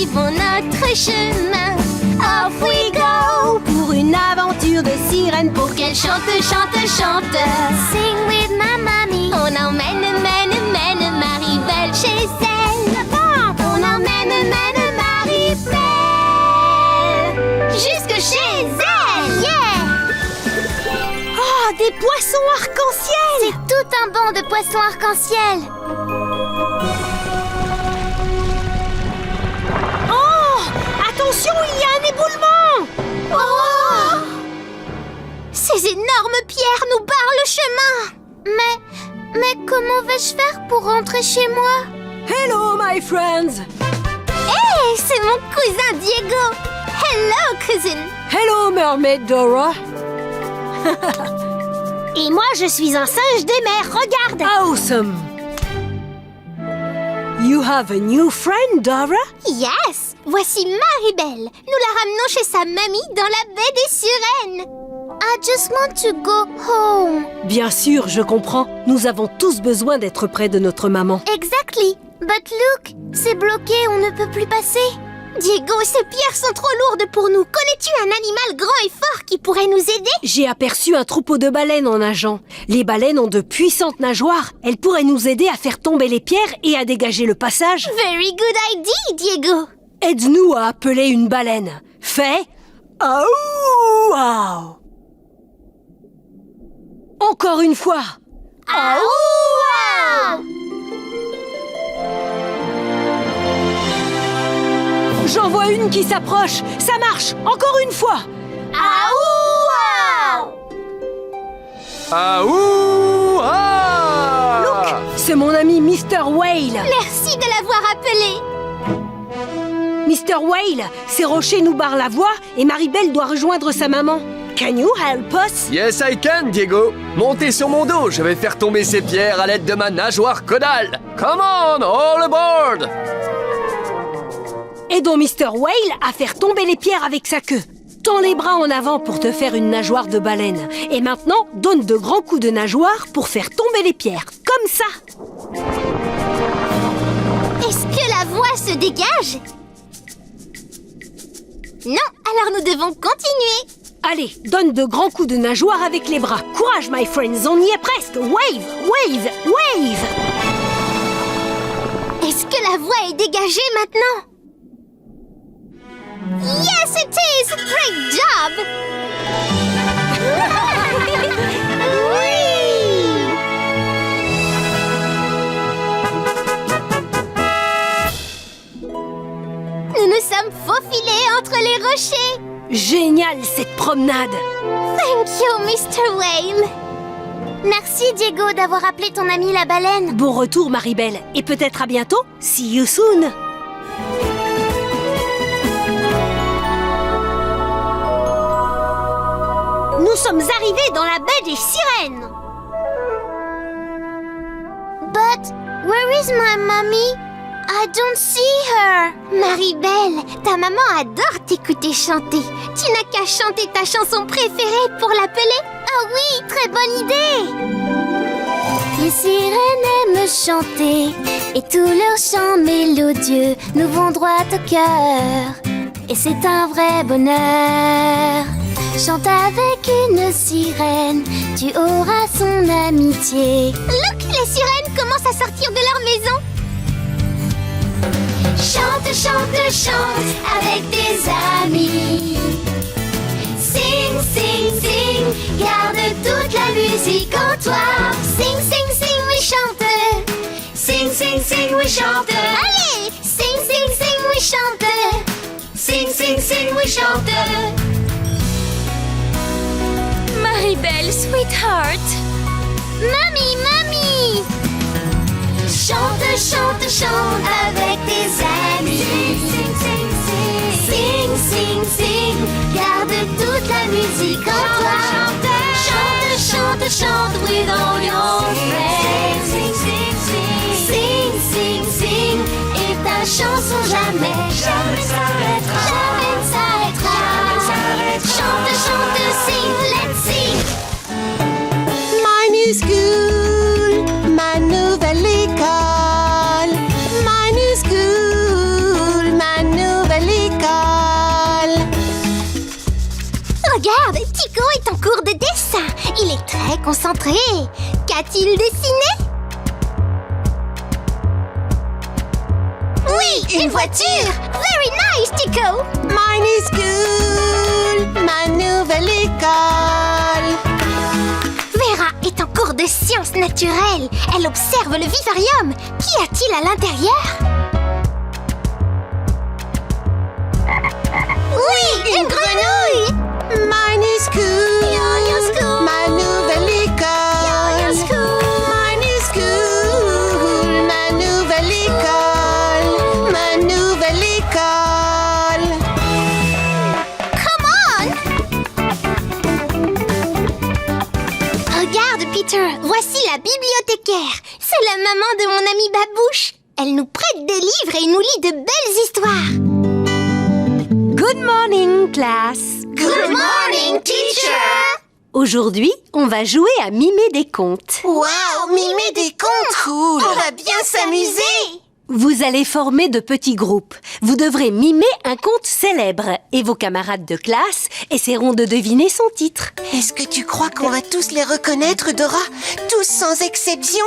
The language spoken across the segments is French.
suivons notre chemin. Off we go pour une aventure de sirène, pour qu'elle chante, chante, chante. Sing with my mommy. On emmène, mène Maribel chez elle. On emmène, Maribel jusque chez elle. Yeah! Oh, des poissons arc-en-ciel! C'est tout un banc de poissons arc-en-ciel. Oh! Attention, il y a un éboulement! Oh! Ces énormes pierres nous barrent le chemin. Mais comment vais-je faire pour rentrer chez moi? Hello, my friends! Hey, c'est mon cousin Diego! Hello, cousin! Hello, Mermaid Dora! Et moi, je suis un singe des mers, regarde! Awesome! You have a new friend, Dora? Yes! Voici Maribel. Nous la ramenons chez sa mamie dans la baie des sirènes. I just want to go home. Bien sûr, je comprends. Nous avons tous besoin d'être près de notre maman. Exactly. But look, c'est bloqué, on ne peut plus passer. Diego, ces pierres sont trop lourdes pour nous. Connais-tu un animal grand et fort qui pourrait nous aider? J'ai aperçu un troupeau de baleines en nageant. Les baleines ont de puissantes nageoires. Elles pourraient nous aider à faire tomber les pierres et à dégager le passage. Very good idea, Diego. Aide-nous à appeler une baleine. Fais... Aouh, aouh. Encore une fois. Aouh! J'en vois une qui s'approche. Ça marche. Encore une fois. Aouh! Aouh! Ah! Look, c'est mon ami Mr. Whale. Merci de l'avoir appelé. Mr. Whale, ces rochers nous barrent la voie et Maribel doit rejoindre sa maman. Can you help us? Yes, I can, Diego. Montez sur mon dos, je vais faire tomber ces pierres à l'aide de ma nageoire caudale. Come on, all aboard! Aidons Mr. Whale à faire tomber les pierres avec sa queue. Tends les bras en avant pour te faire une nageoire de baleine. Et maintenant, donne de grands coups de nageoire pour faire tomber les pierres. Comme ça. Est-ce que la voie se dégage? Non, alors nous devons continuer. Allez, donne de grands coups de nageoire avec les bras. Courage, my friends, on y est presque. Wave, wave, wave. Est-ce que la voie est dégagée maintenant? Yes, it is! Great job! Nous nous sommes faufilés entre les rochers. Génial, cette promenade. Thank you, Mr. Whale. Merci, Diego, d'avoir appelé ton ami la baleine. Bon retour, Maribel. Et peut-être à bientôt. See you soon. Nous sommes arrivés dans la baie des sirènes. But where is my mommy? I don't see her. Maribel, ta maman adore t'écouter chanter. Tu n'as qu'à chanter ta chanson préférée pour l'appeler. Ah oui, très bonne idée. Les sirènes aiment chanter et tous leurs chants mélodieux nous vont droit au cœur. Et c'est un vrai bonheur. Chante avec une sirène, tu auras son amitié. Look, les sirènes commencent à sortir de leur maison. Chante, chante, chante avec tes amis. Sing, sing, sing, garde toute la musique en toi. Sing, sing, sing, oui, chante. Sing, sing, sing, oui, chante. Allez, sing, sing, sing, oui, chante. Sing, sing, sing, oui, chante. Maribel, sweetheart. Mamie, mamie. Chante, chante, chante avec tes amis. Sing, sing, sing, sing, sing, sing, garde toute la musique en toi. Chante, chante, chante with all your friends. Sing, sing, sing, sing, sing, sing, et ta chanson jamais, jamais s'arrêtera. Jamais ne s'arrêtera. Chante, chante, sing, let's sing. My new school, ma nouvelle école. My new school, ma nouvelle Très concentré. Qu'a-t-il dessiné? Oui, une voiture. Very nice, Tico. Mine is cool, ma nouvelle école. Vera est en cours de sciences naturelles. Elle observe le vivarium. Qu'y a-t-il à l'intérieur? Oui, une grenouille. Mine is cool, ma nouvelle école. Mine is cool, ma nouvelle école. Ma nouvelle école. Come on! Regarde, Peter, voici la bibliothécaire. C'est la maman de mon amie Babouche. Elle nous prête des livres et nous lit de belles histoires. Good morning, class. Good morning, teacher! Aujourd'hui, on va jouer à mimer des contes. Wow, mimer des contes. Cool. On va bien s'amuser. Vous allez former de petits groupes. Vous devrez mimer un conte célèbre et vos camarades de classe essaieront de deviner son titre. Est-ce que tu crois qu'on va tous les reconnaître, Dora? Tous sans exception?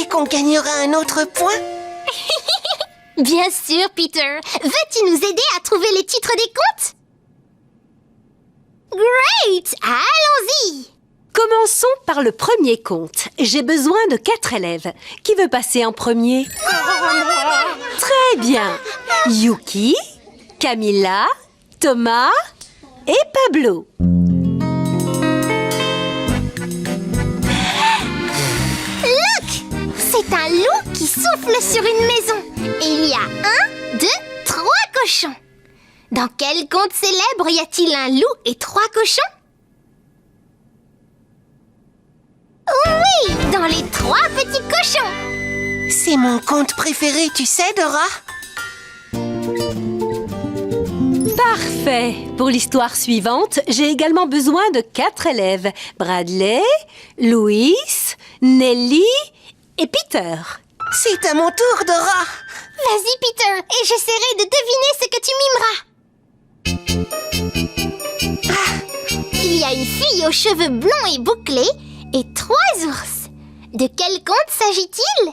Et qu'on gagnera un autre point? Bien sûr, Peter. Veux-tu nous aider à trouver les titres des contes? Great! Allons-y! Commençons par le premier conte. J'ai besoin de 4 élèves. Qui veut passer en premier? Très bien. Yuki, Camilla, Thomas et Pablo. Look! C'est un loup qui souffle sur une maison. Et il y a 1, 2, 3 cochons. Dans quel conte célèbre y a-t-il un loup et 3 cochons? Oui, dans les 3 petits cochons. C'est mon conte préféré, tu sais, Dora? Parfait. Pour l'histoire suivante, j'ai également besoin de 4 élèves. Bradley, Louis, Nelly et Peter. C'est à mon tour, Dora. Vas-y, Peter, et j'essaierai de deviner ce que tu mimeras. Il y a une fille aux cheveux blonds et bouclés et 3 ours. De quel conte s'agit-il?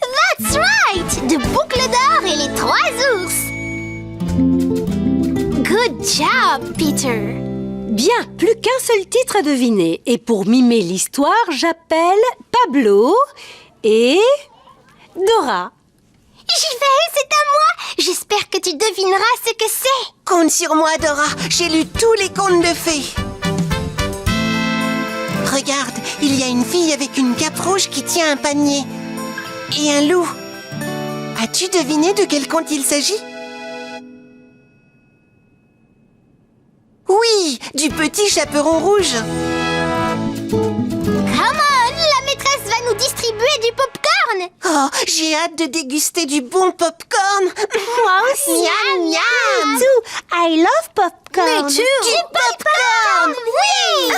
That's right! De Boucle d'or et les 3 ours. Good job, Peter. Bien, plus qu'un seul titre à deviner. Et pour mimer l'histoire, j'appelle Pablo et Dora. J'y vais, c'est à moi. J'espère que tu devineras ce que c'est. Compte sur moi, Dora. J'ai lu tous les contes de fées. Regarde, il y a une fille avec une cape rouge qui tient un panier. Et un loup. As-tu deviné de quel conte il s'agit? Oui, du petit chaperon rouge. Come on, la maîtresse va nous distribuer du popcorn. Oh, j'ai hâte de déguster du bon popcorn. Moi aussi. Miam, miam. I love popcorn. Me too. Du popcorn, oui.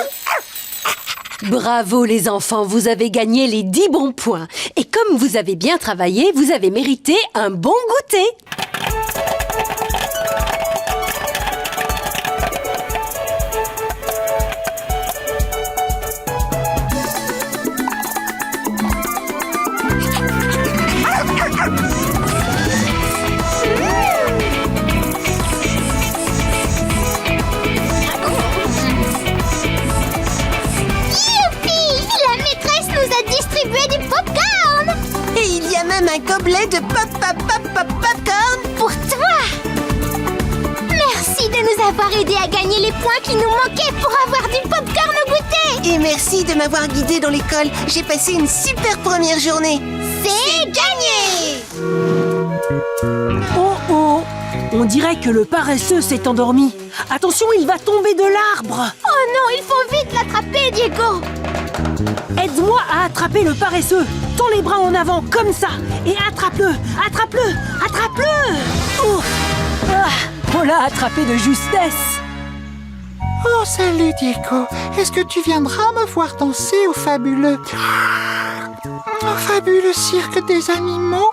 Bravo les enfants, vous avez gagné les 10 bons points. Et comme vous avez bien travaillé, vous avez mérité un bon goûter. Même un gobelet de popcorn pour toi. Merci de nous avoir aidés à gagner les points qui nous manquaient pour avoir du popcorn au goûter. Et merci de m'avoir guidée dans l'école. J'ai passé une super première journée. C'est gagné. Oh oh, on dirait que le paresseux s'est endormi. Attention, il va tomber de l'arbre. Oh non, il faut vite l'attraper, Diego. Aide-moi à attraper le paresseux. Tends les bras en avant, comme ça. Et attrape-le, attrape-le, attrape-le. Ouf. Ah, on l'a attrapé de justesse. Oh, salut Diego. Est-ce que tu viendras me voir danser au fabuleux cirque des animaux?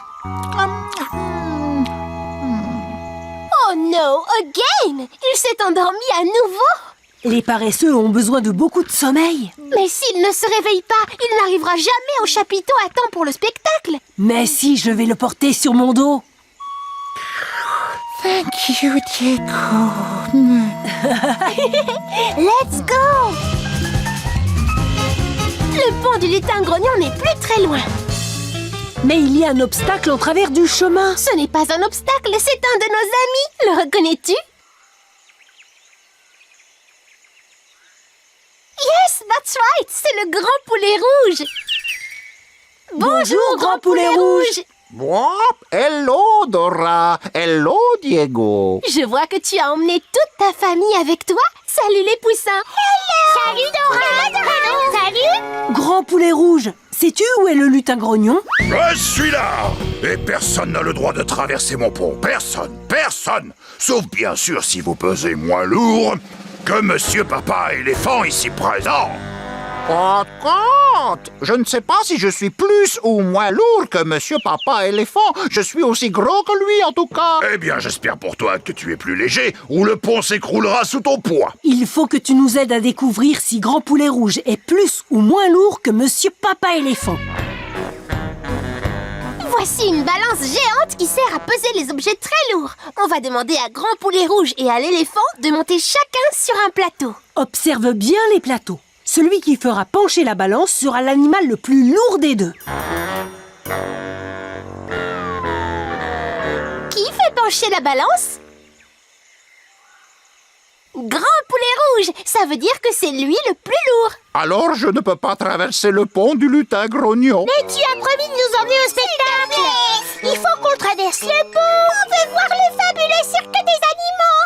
Oh no, again! Il s'est endormi à nouveau. Les paresseux ont besoin de beaucoup de sommeil. Mais s'il ne se réveille pas, il n'arrivera jamais au chapiteau à temps pour le spectacle. Mais si, je vais le porter sur mon dos. Thank you, Diego. Let's go! Le pont du lutin grognon n'est plus très loin. Mais il y a un obstacle en travers du chemin. Ce n'est pas un obstacle, c'est un de nos amis. Le reconnais-tu? Yes, that's right, c'est le grand poulet rouge. Bonjour, grand poulet rouge. Bon, hello, Dora. Hello, Diego. Je vois que tu as emmené toute ta famille avec toi. Salut les poussins. Hello. Salut Dora. Salut. Grand poulet rouge, sais-tu où est le lutin grognon? Je suis là! Et personne n'a le droit de traverser mon pont. Personne, personne! Sauf bien sûr si vous pesez moins lourd que Monsieur Papa Éléphant ici présent. Compte. Je ne sais pas si je suis plus ou moins lourd que Monsieur Papa Éléphant. Je suis aussi gros que lui, en tout cas. Eh bien, j'espère pour toi que tu es plus léger ou le pont s'écroulera sous ton poids. Il faut que tu nous aides à découvrir si Grand Poulet Rouge est plus ou moins lourd que Monsieur Papa Éléphant. Voici une balance géante qui sert à peser les objets très lourds. On va demander à Grand Poulet Rouge et à l'éléphant de monter chacun sur un plateau. Observe bien les plateaux. Celui qui fera pencher la balance sera l'animal le plus lourd des deux. Qui fait pencher la balance? Grand Poulet Rouge, ça veut dire que c'est lui le plus lourd. Alors je ne peux pas traverser le pont du lutin grognon. Mais tu as promis de nous emmener au spectacle. Il faut qu'on traverse le pont. On veut voir le fabuleux cirque des animaux.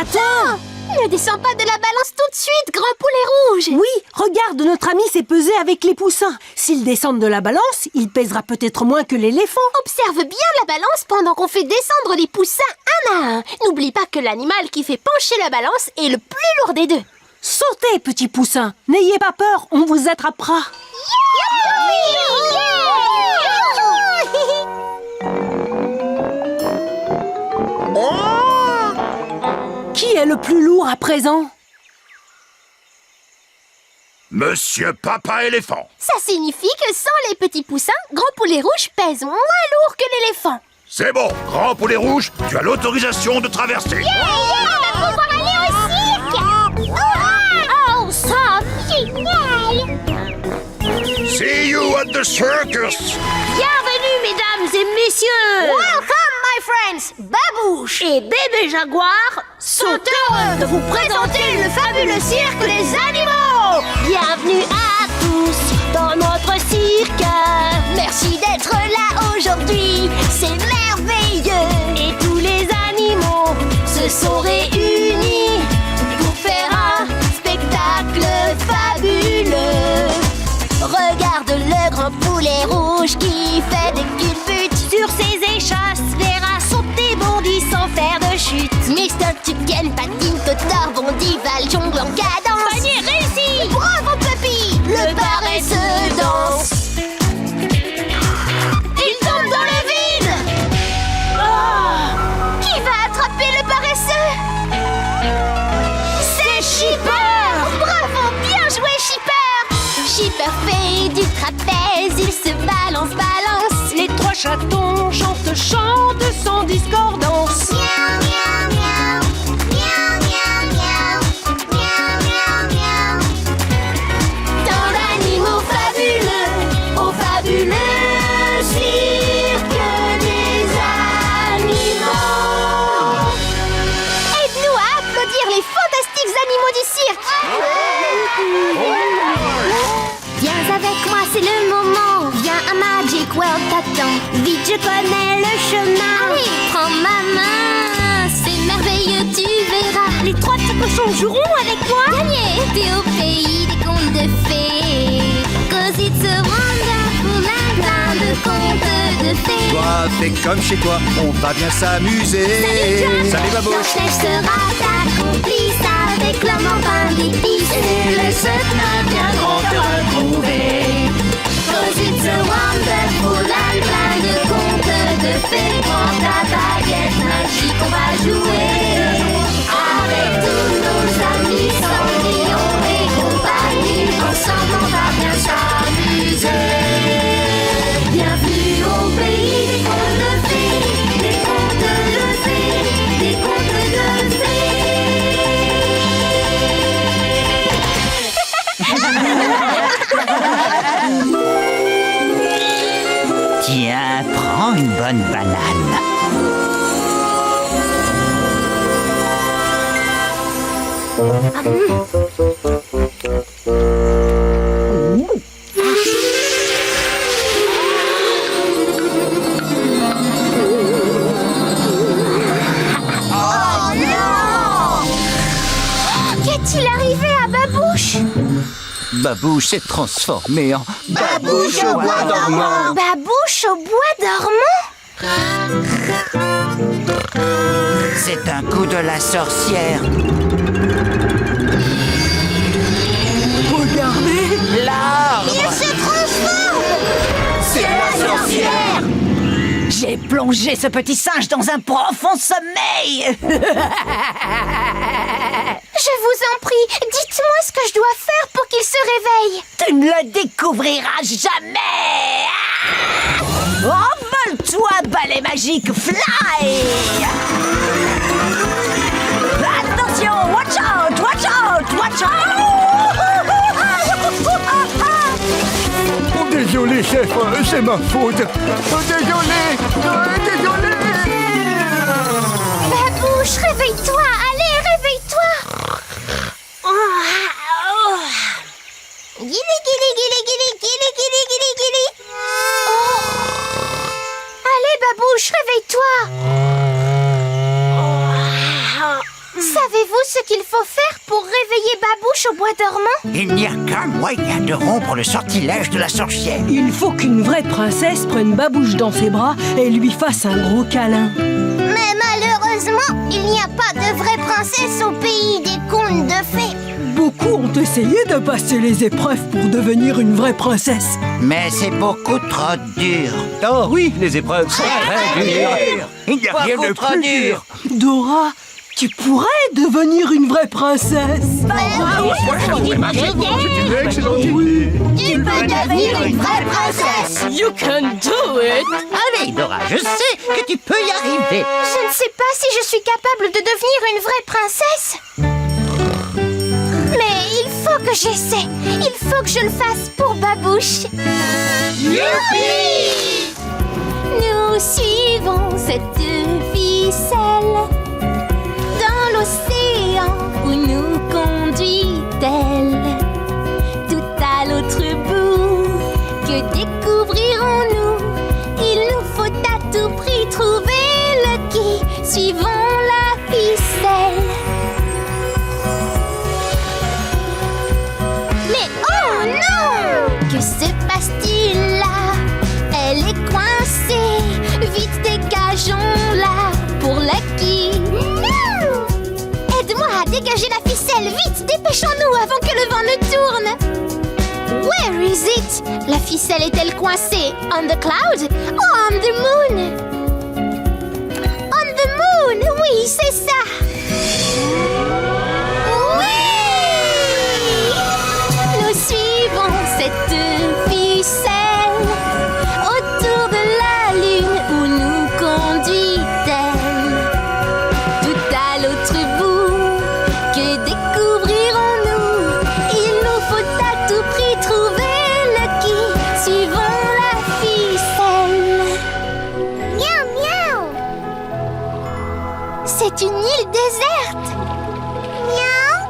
Attends! Ne descends pas de la balance tout de suite, Grand Poulet Rouge. Oui, regarde, notre ami s'est pesé avec les poussins. S'ils descendent de la balance, il pèsera peut-être moins que l'éléphant. Observe bien la balance pendant qu'on fait descendre les poussins un à un. N'oublie pas que l'animal qui fait pencher la balance est le plus lourd des deux. Sautez, petits poussins. N'ayez pas peur, on vous attrapera. Qui est le plus lourd à présent? Monsieur Papa Éléphant. Ça signifie que sans les petits poussins, Grand Poulet Rouge pèse moins lourd que l'éléphant. C'est bon, Grand Poulet Rouge, tu as l'autorisation de traverser. On va pouvoir aller au cirque. Oh, ça, génial. See you at the circus. Bienvenue, mesdames et messieurs! Welcome, my friends. Babouche Et Bébé Jaguar sont heureux de vous présenter le fabuleux cirque des animaux. Bienvenue à tous dans notre cirque! Merci d'être là aujourd'hui, c'est merveilleux. Et tous les animaux Se sont réunis pour faire un spectacle fabuleux. Regarde le grand poulet rouge qui fait des culbutes sur ses échasses, les rats sautent et bondissent sans faire de chute. Mr. Tucken patine, Totor bondit, Val jongle en cadence. Panier réussi! Bravo Puppy, le paresseux danse. Il tombe dans le vide. Qui va attraper le paresseux? C'est Shipper. Bravo, bien joué Shipper. Shipper fait du trapèze, il se balance. Les trois chatons chantent sans discordance. Miaou, miaou, miaou. Miaou, miaou, miaou. Miaou, miaou, miaou. Tant d'animaux fabuleux, au fabuleux cirque des animaux. Aide-nous à applaudir les fantastiques animaux du cirque. Viens avec moi, c'est le moment. Viens à Magic World, t'attends. Vite, je connais le chemin. Allez, prends ma main. C'est merveilleux, tu verras. Les trois petits cochons joueront avec moi. Gagné. T'es au pays des contes de fées. 'Cause it's a wonderful land, plein de contes de fées. Toi, fais comme chez toi, on va bien s'amuser. Salut Babouche. Blanche-Neige sera ta complice avec l'homme en pain d'épices. Et les sept nains viendront te retrouver. 'Cause it's a wonderful land, plein de contes de fées. Prends ta baguette magique, on va jouer avec tous nos amis. Tiens, prends une bonne banane. Qu'est-il arrivé à Babouche? Babouche s'est transformé en... Babouche au bois dormant. Babouche au bois dormant? C'est un coup de la sorcière. Regardez! L'arbre! Il se transforme! C'est la sorcière! J'ai plongé ce petit singe dans un profond sommeil. Je vous en prie, dites-moi ce que je dois faire pour qu'il se réveille. Tu ne le découvriras jamais. Envole-toi, balai magique, fly! Attention, watch out, watch out, watch out! Oh, désolé, chef, c'est ma faute. Oh, désolé, désolé. Babouche, réveille-toi, allez, réveille-toi. Guili, guili, guili, guili, guili, guili, guili, guili. Allez, Babouche, réveille-toi. Savez-vous ce qu'il faut faire pour réveiller Babouche au bois dormant? Il n'y a qu'un moyen de rompre le sortilège de la sorcière. Il faut qu'une vraie princesse prenne Babouche dans ses bras et lui fasse un gros câlin. Mais malheureusement, il n'y a pas de vraie princesse au pays des contes de fées. Beaucoup ont essayé de passer les épreuves pour devenir une vraie princesse. Mais c'est beaucoup trop dur. Oh oui, les épreuves sont très dures. Il n'y a rien de plus dur. Dora, tu pourrais devenir une vraie princesse. Tu peux devenir une vraie princesse. You can do it. Allez, Dora, je sais que tu peux y arriver. Je ne sais pas si je suis capable de devenir une vraie princesse. Mais il faut que j'essaie. Il faut que je le fasse pour Babouche. Youpi! Nous suivons cette ficelle dans l'océan où nous conduit-elle. Tout à l'autre bout, que découvrirons-nous? Il nous faut à tout prix trouver Lucky. Suivons la ficelle. Mais oh non! Que se passe-t-il là? Elle est coincée. Vite dégageons-la pour Lucky. Non! Aide-moi à dégager la ficelle. Vite, dépêchons-nous avant que le vent ne tourne. Where is it? La ficelle est-elle coincée? On the cloud? Ou on the moon? On the moon, oui, c'est ça. Oui! Nous suivons cette ficelle autour de la lune où nous conduit-elle. Tout à l'autre bout, que découvrirons-nous? Il nous faut à tout prix trouver Lucky. Suivons la ficelle. Miaou, miaou. C'est une île déserte. Miaou.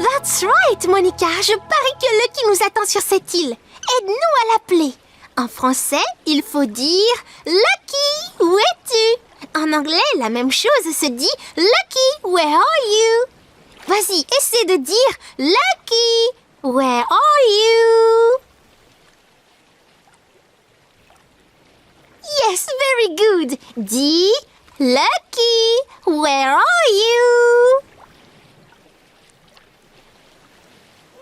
That's right, Monica. Je parie que Lucky nous attend sur cette île. Aide-nous à l'appeler. En français, il faut dire Lucky, où es-tu? En anglais, la même chose se dit Lucky, where are you? Vas-y, essaie de dire Lucky, where are you? Yes, very good. Dis Lucky, where are you?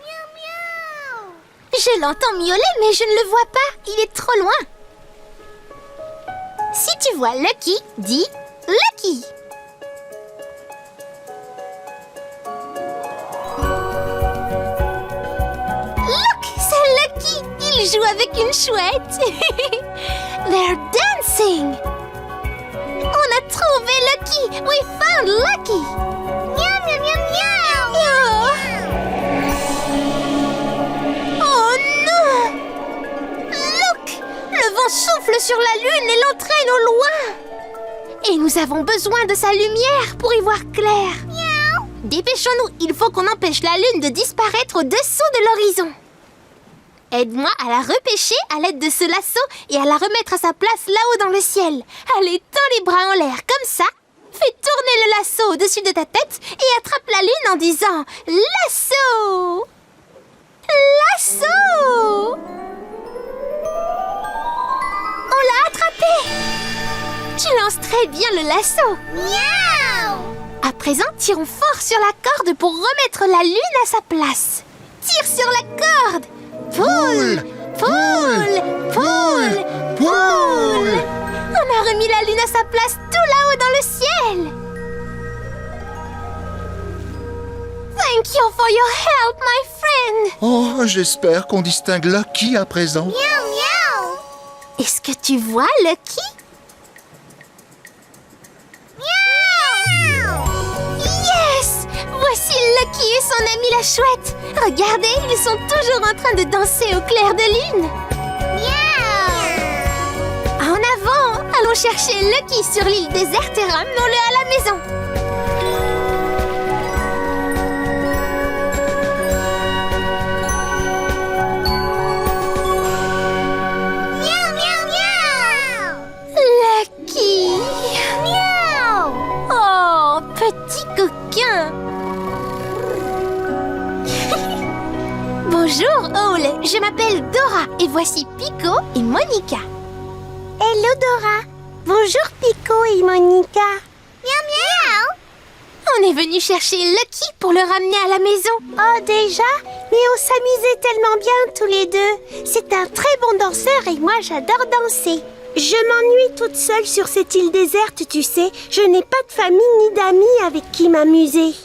Miaou, miaou. Je l'entends miauler, mais je ne le vois pas. Il est trop loin. Si tu vois Lucky, dis Lucky. Look, c'est Lucky. Il joue avec une chouette. They're dancing. On a trouvé Lucky. We found Lucky. Miaou, miaou, miaou, miaou. Oh non! Look! Le vent On souffle sur la lune et l'entraîne au loin. Et nous avons besoin de sa lumière pour y voir clair. Dépêchons-nous, il faut qu'on empêche la lune de disparaître au-dessous de l'horizon. Aide-moi à la repêcher à l'aide de ce lasso et à la remettre à sa place là-haut dans le ciel. Allez, tends les bras en l'air, comme ça. Fais tourner le lasso au-dessus de ta tête et attrape la lune en disant « Lasso ! Lasso !» On l'a attrapé! Tu lances très bien le lasso. Miaou! À présent, tirons fort sur la corde pour remettre la lune à sa place. Tire sur la corde! Poule! Poule! Poule! Poule! On a remis la lune à sa place tout là-haut dans le ciel. Thank you for your help, my friend. Oh, j'espère qu'on distingue Lucky à présent. Miaou, miaou. Est-ce que tu vois Lucky? Miaou. Yes! Voici Lucky et son ami la chouette. Regardez, ils sont toujours en train de danser au clair de lune. Miaou. En avant! Allons chercher Lucky sur l'île déserte et ramenons-le à la maison. Miaou, miaou, miaou! Lucky! Miaou! Oh, petit coquin! Bonjour, Owl. Je m'appelle Dora et voici Pico et Monica. Hello Dora. Bonjour Pico et Monica. Miaou miaou. On est venu chercher Lucky pour le ramener à la maison. Oh déjà? Mais on s'amusait tellement bien tous les deux. C'est un très bon danseur et moi j'adore danser. Je m'ennuie toute seule sur cette île déserte, tu sais. Je n'ai pas de famille ni d'amis avec qui m'amuser.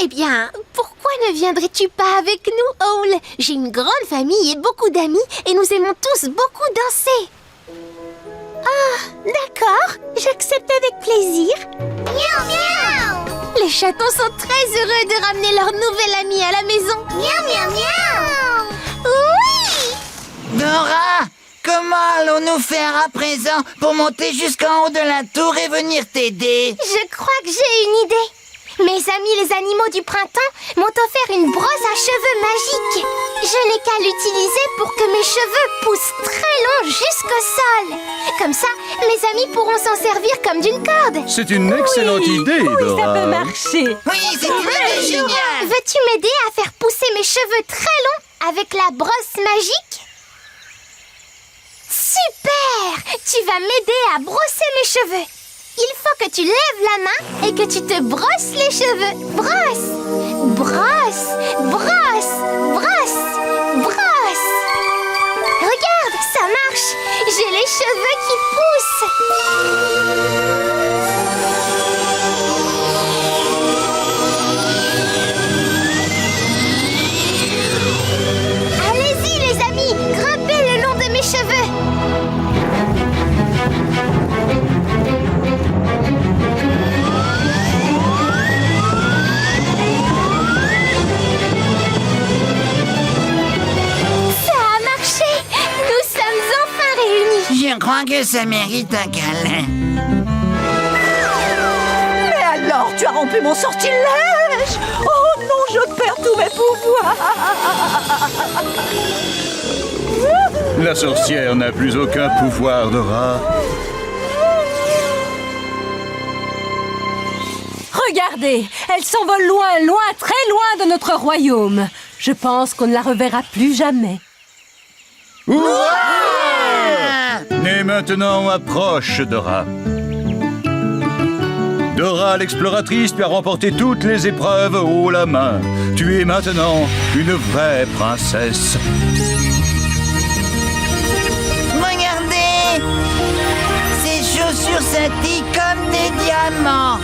Eh bien, pourquoi ne viendrais-tu pas avec nous, Owl? J'ai une grande famille et beaucoup d'amis et nous aimons tous beaucoup danser. Ah, d'accord, j'accepte avec plaisir. Miaou, miaou! Les chatons sont très heureux de ramener leur nouvel ami à la maison. Miaou, miaou, miaou! Oui! Dora, comment allons-nous faire à présent pour monter jusqu'en haut de la tour et venir t'aider? Je crois que j'ai une idée. Mes amis les animaux du printemps m'ont offert une brosse à cheveux magique. Je n'ai qu'à l'utiliser pour que mes cheveux poussent très long jusqu'au sol. Comme ça, mes amis pourront s'en servir comme d'une corde. C'est une excellente idée, Oui, Dora. ça peut marcher. Oui, c'est une idée géniale. Veux-tu m'aider à faire pousser mes cheveux très longs avec la brosse magique? Super! Tu vas m'aider à brosser mes cheveux. Il faut que tu lèves la main et que tu te brosses les cheveux. Brosse! Brosse! Brosse! Brosse! Brosse! Regarde, ça marche! J'ai les cheveux qui poussent! Allez-y les amis, grimpez le long de mes cheveux! Je crois que ça mérite un câlin. Mais alors, tu as rompu mon sortilège! Oh non, je perds tous mes pouvoirs! La sorcière n'a plus aucun pouvoir, Dora. Regardez, elle s'envole loin, loin, très loin de notre royaume. Je pense qu'on ne la reverra plus jamais. Et maintenant, approche, Dora. Dora, l'exploratrice, tu as remporté toutes les épreuves haut la main. Tu es maintenant une vraie princesse. Regardez! Ces chaussures scintillent comme des diamants.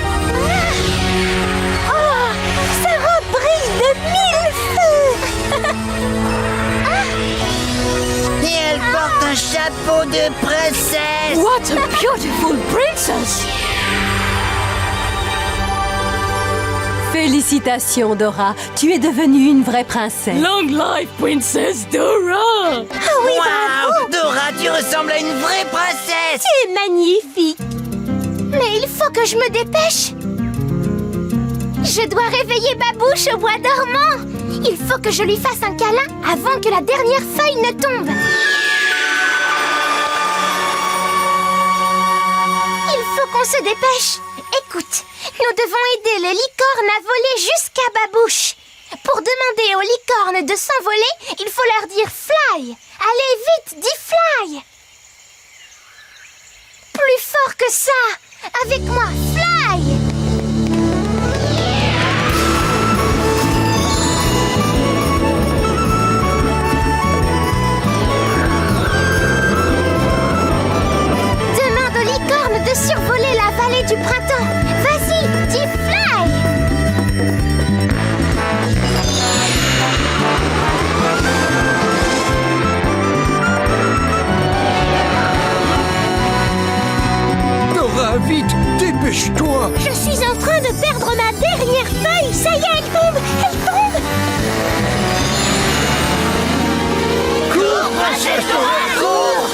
Oh, sa robe brille de mille feux! Et elle porte un chapeau de princesse. What a beautiful princess! Félicitations, Dora. Tu es devenue une vraie princesse. Long life, Princess Dora! Ah oui, bravo! Wow! Dora ressemble à une vraie princesse. C'est magnifique. Mais il faut que je me dépêche. Je dois réveiller Babouche au bois dormant. Il faut que je lui fasse un câlin avant que la dernière feuille ne tombe. Il faut qu'on se dépêche. Écoute, nous devons aider les licornes à voler jusqu'à Babouche. Pour demander aux licornes de s'envoler, il faut leur dire fly. Allez vite, dis fly. Plus fort que ça. Avec moi, fly. Demande aux licornes de survoler la vallée du printemps. Vas-y, dis fly. Dora, vite, dépêche-toi. Je suis en train de perdre ma dernière feuille. Ça y est, elle tombe. Elle tombe. Cours, princesse Dora, cours.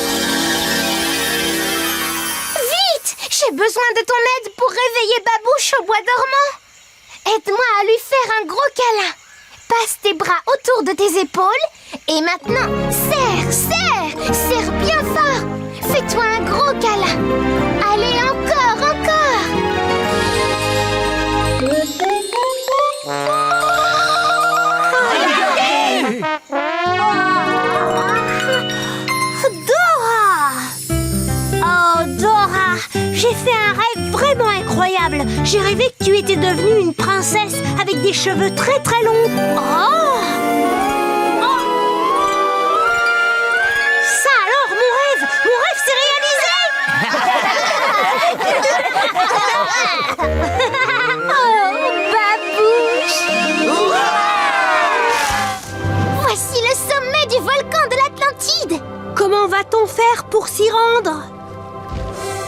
Vite! J'ai besoin de ton aide pour réveiller Babouche au bois dormant. Aide-moi à lui faire un gros câlin. Passe tes bras autour de tes épaules. Et maintenant, serre bien fort. Fais-toi un gros câlin. Allez, encore. Regardez! Dora! Oh, Dora, j'ai fait un rêve vraiment incroyable. J'ai rêvé que tu étais devenue une princesse avec des cheveux très très longs. Oh! Ça alors, mon rêve s'est réalisé. Oh, Babouche! Voici le sommet du volcan de l'Atlantide. Comment va-t-on faire pour s'y rendre?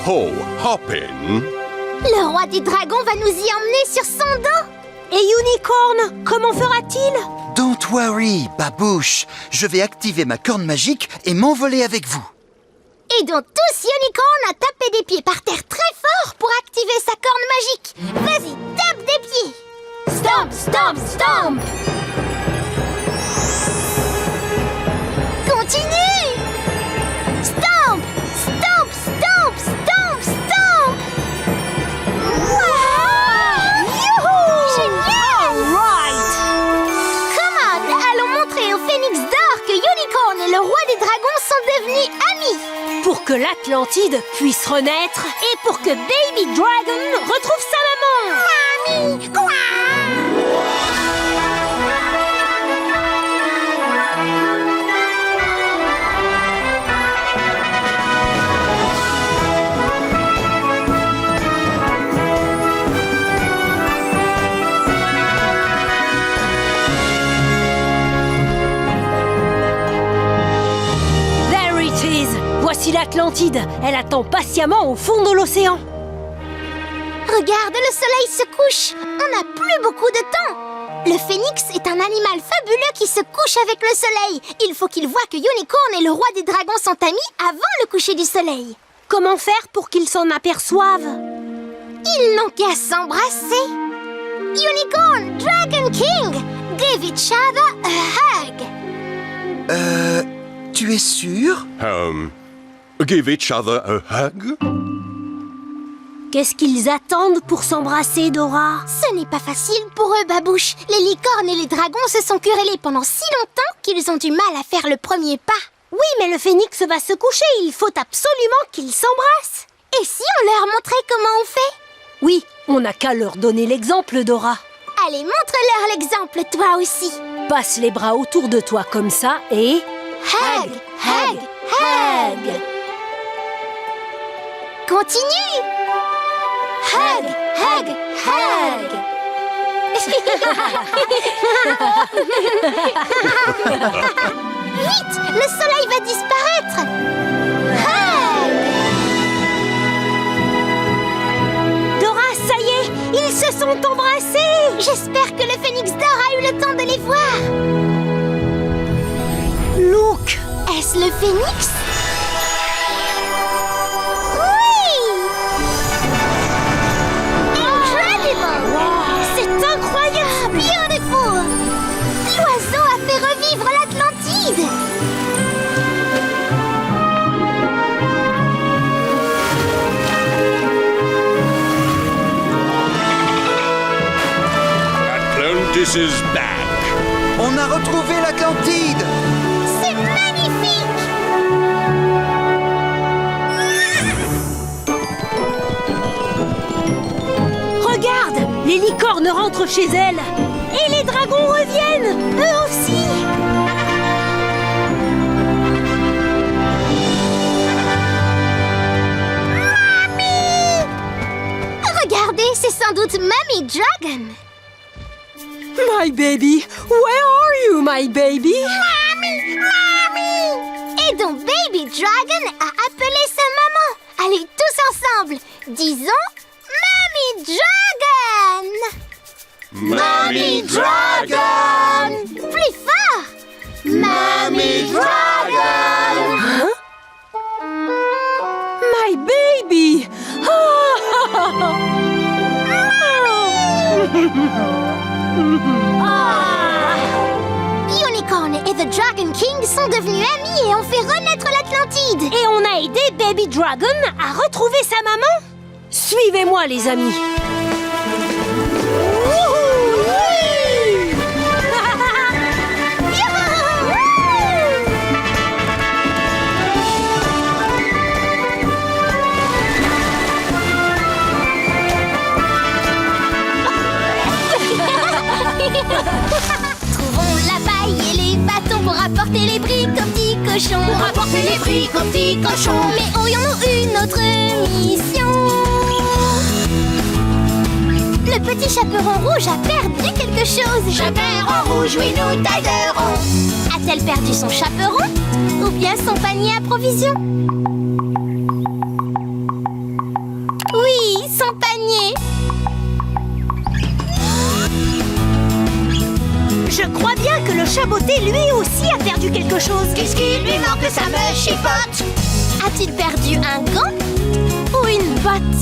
Oh, Hopin. Le roi des dragons va nous y emmener sur son dos. Et Unicorn, comment fera-t-il? Don't worry, Babouche. Je vais activer ma corne magique et m'envoler avec vous. Aidons tous Unicorn à taper des pieds par terre très fort pour activer sa corne magique. Vas-y, tape des pieds. Stomp, stomp, stomp. Continue. Stomp, stomp, stomp, stomp, stomp. Wow! Youhou! Génial! Right. Come on, allons montrer au Phénix d'or que Unicorn et le roi des dragons sont devenus amis. Pour que l'Atlantide puisse renaître et pour que Baby Dragon retrouve sa maman. Mamie, quoi? There it is. Voici l'Atlantide. Elle attend patiemment au fond de l'océan. Regarde, le soleil se couche. On n'a plus beaucoup de temps. Le phénix est un animal fabuleux qui se couche avec le soleil. Il faut qu'il voie que Unicorn et le roi des dragons sont amis avant le coucher du soleil. Comment faire pour qu'ils s'en aperçoivent? Ils n'ont qu'à s'embrasser. Unicorn, Dragon King, give each other a hug. Tu es sûr? Give each other a hug? Qu'est-ce qu'ils attendent pour s'embrasser, Dora? Ce n'est pas facile pour eux, Babouche. Les licornes et les dragons se sont querellés pendant si longtemps qu'ils ont du mal à faire le premier pas. Oui, mais le phénix va se coucher. Il faut absolument qu'ils s'embrassent. Et si on leur montrait comment on fait? Oui, on n'a qu'à leur donner l'exemple, Dora. Allez, montre-leur l'exemple, toi aussi. Passe les bras autour de toi comme ça et... Hug, hug, hug. Continue. Hug, hug, hug. Vite, le soleil va disparaître. Hug. Dora, ça y est, ils se sont embrassés. J'espère que le phénix d'or a eu le temps de les voir. Look, Est-ce le phénix? Atlantis is back. On a retrouvé l'Atlantide. C'est magnifique! Regarde, les licornes rentrent chez elles. Et les dragons reviennent, eux aussi. Regardez, c'est sans doute Mamie Dragon. My baby, where are you, my baby? Mamie! Et donc Baby Dragon a appelé sa maman. Allez, tous ensemble, disons Mamie Dragon! Mamie Dragon! Plus fort! Mamie Dragon! Hein? My baby! Unicorn et The Dragon King sont devenus amis et ont fait renaître l'Atlantide. Et on a aidé Baby Dragon à retrouver sa maman. Suivez-moi, les amis. Trouvons la paille et les bâtons pour apporter les briques aux petits cochons. Pour apporter les briques aux petits cochons. Mais aurions-nous une autre mission? Le petit chaperon rouge a perdu quelque chose. Chaperon rouge, oui, nous t'aiderons. A-t-elle perdu son chaperon? Ou bien son panier à provisions? Oui, son panier. Je crois bien que le chaboté, lui aussi, a perdu quelque chose. Qu'est-ce qui lui manque? Ça me chipote. A-t-il perdu un gant ou une botte?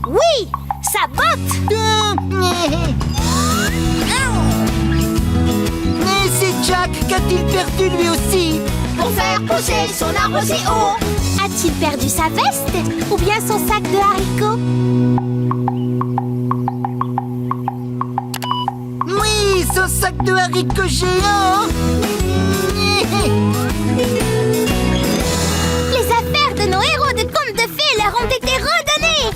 Oui, sa botte. Mais c'est Jack, qu'a-t-il perdu lui aussi? Pour faire pousser son arbre aussi haut. A-t-il perdu sa veste ou bien son sac de haricots? Oui, son sac de haricots géant. Les affaires de nos héros de contes de fées leur ont été redonnées.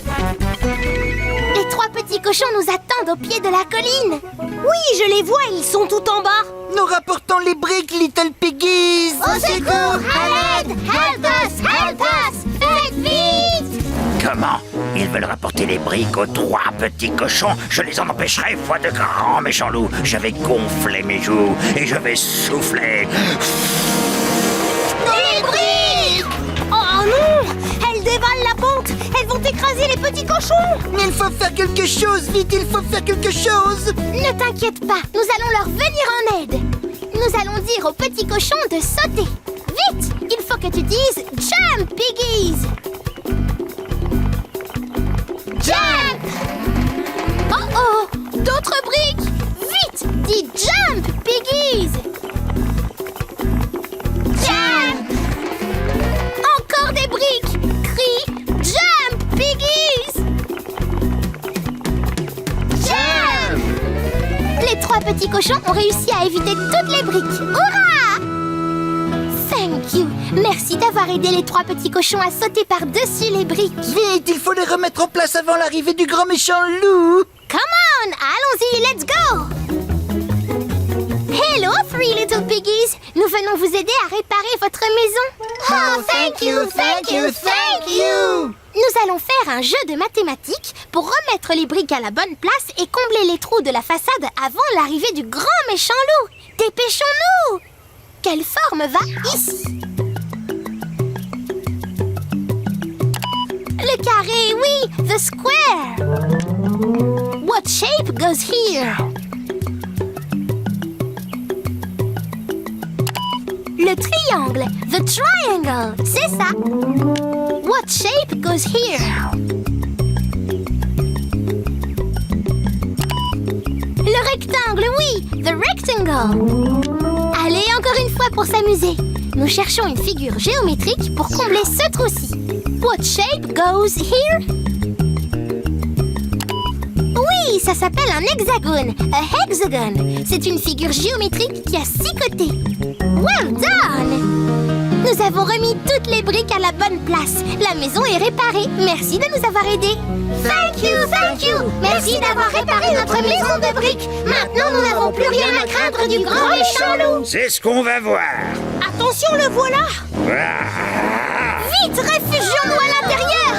Les trois petits cochons nous attendent au pied de la colline. Oui, je les vois, ils sont tout en bas. Nous rapportons les briques, Little Piggies. Au secours, à l'aide! Help us! Help us! Faites vite! Comment? Ils veulent rapporter les briques aux trois petits cochons. Je les en empêcherai, foi de grand méchant loup. Je vais gonfler mes joues et je vais souffler. Les briques! Oh non! Elles dévalent la pente. Elles vont écraser les petits cochons. Il faut faire quelque chose, vite, il faut faire quelque chose. Ne t'inquiète pas, nous allons leur venir en aide. Nous allons dire aux petits cochons de sauter. Vite! Il faut que tu dises « Jump, Piggies !» Jump! Oh oh! D'autres briques! Vite! Dis « Jump, Piggies !» Jump! Encore des briques! Crie « Jump, Piggies !» Jump! Les trois petits cochons ont réussi à éviter toutes les briques. Hurrah! Thank you. Merci d'avoir aidé les trois petits cochons à sauter par-dessus les briques. Vite, il faut les remettre en place avant l'arrivée du grand méchant loup. Come on, allons-y, let's go! Hello, Three Little Piggies. Nous venons vous aider à réparer votre maison. Oh, thank you, thank you, thank you! Nous allons faire un jeu de mathématiques pour remettre les briques à la bonne place et combler les trous de la façade avant l'arrivée du grand méchant loup. Dépêchons-nous! Quelle forme va ici? Le carré, oui, the square. What shape goes here? Le triangle, the triangle, c'est ça. What shape goes here? Le rectangle, oui, the rectangle. Allez, encore une fois pour s'amuser. Nous cherchons une figure géométrique pour combler ce trou-ci. What shape goes here? Oui, ça s'appelle un hexagone. A hexagon. C'est une figure géométrique qui a 6 côtés. Well done! Nous avons remis toutes les briques à la bonne place. La maison est réparée. Merci de nous avoir aidés. Thank you, thank you! Merci d'avoir réparé notre maison de briques. Maintenant, nous n'avons plus rien à craindre du grand méchant loup. C'est ce qu'on va voir. Attention, le voilà! Ah. Vite, réfugions-nous à l'intérieur!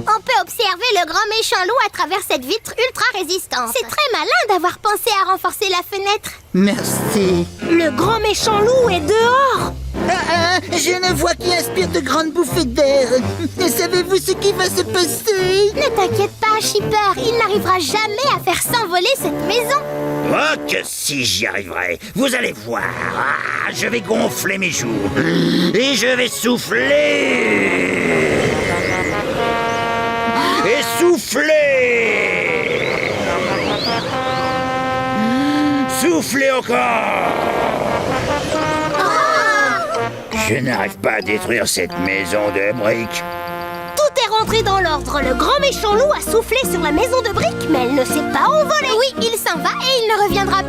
On peut observer le grand méchant loup à travers cette vitre ultra résistante. C'est très malin d'avoir pensé à renforcer la fenêtre. Merci. Le grand méchant loup est dehors. J'ai une voix qui inspire de grandes bouffées d'air. Savez-vous ce qui va se passer? Ne t'inquiète pas, Shipper, il n'arrivera jamais à faire s'envoler cette maison. Oh, que si j'y arriverai. Vous allez voir. Ah, je vais gonfler mes joues. Et je vais souffler. Et souffler. Souffler encore. Je n'arrive pas à détruire cette maison de briques. Tout est rentré dans l'ordre. Le grand méchant loup a soufflé sur la maison de briques, mais elle ne s'est pas envolée. Oui, il s'en va et il ne reviendra